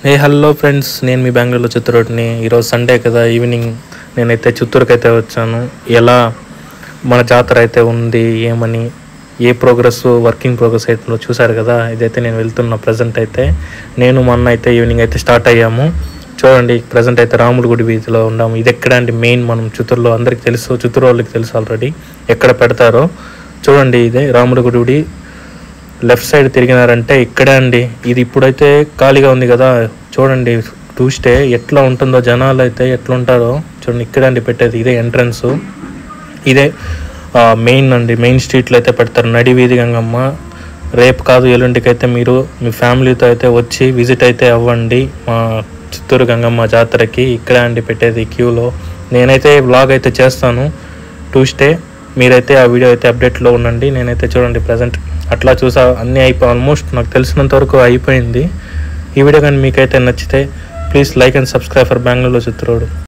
Hello friends, నేను మీ బెంగళూరులో చిత్తూరుని. ఈరోజు సండే కదా, ఈవినింగ్ నేనైతే చిత్తూరుకి అయితే వచ్చాను. ఎలా మన జాతర అయితే ఉంది, ఏమని ఏ వర్కింగ్ ప్రోగ్రెస్ అయితే చూశారు కదా. ఇదైతే నేను వెళ్తున్న ప్రజెంట్ అయితే నేను మొన్న అయితే ఈవినింగ్ అయితే స్టార్ట్ అయ్యాము. చూడండి, ప్రజెంట్ అయితే రాముల గుడి వీధిలో ఉన్నాము. ఇది ఎక్కడ అంటే మెయిన్ మనం చిత్తూరులో అందరికి తెలుసు, చిత్తూరు వాళ్ళకి తెలుసు ఆల్రెడీ ఎక్కడ పెడతారో. చూడండి, ఇదే రాముల గుడి. లెఫ్ట్ సైడ్ తిరిగినారంటే ఇక్కడే అండి. ఇది ఇప్పుడైతే ఖాళీగా ఉంది కదా. చూడండి, ట్యూస్డే ఎట్లా ఉంటుందో, జనాలు అయితే ఎట్లా ఉంటారో చూడండి. ఇక్కడే అండి పెట్టేది, ఇదే ఎంట్రన్స్, ఇదే మెయిన్ అండి. మెయిన్ స్ట్రీట్లో అయితే పెడతారు, నడి వీధి గంగమ్మ. రేపు కాదు ఎల్లుండికి అయితే మీరు మీ ఫ్యామిలీతో అయితే వచ్చి విజిట్ అయితే అవ్వండి మా చిత్తూరు గంగమ్మ జాతరకి. ఇక్కడే అండి పెట్టేది క్యూలో. నేనైతే వ్లాగ్ అయితే చేస్తాను ట్యూస్డే. మీరైతే ఆ వీడియో అయితే అప్డేట్లో ఉండండి. నేనైతే చూడండి ప్రజెంట్ అట్లా చూసా, అన్నీ ఆల్మోస్ట్ నాకు తెలిసినంత వరకు అయిపోయింది. ఈ వీడియో కానీ మీకైతే నచ్చితే please like and subscribe for Bengaluru Chittoor.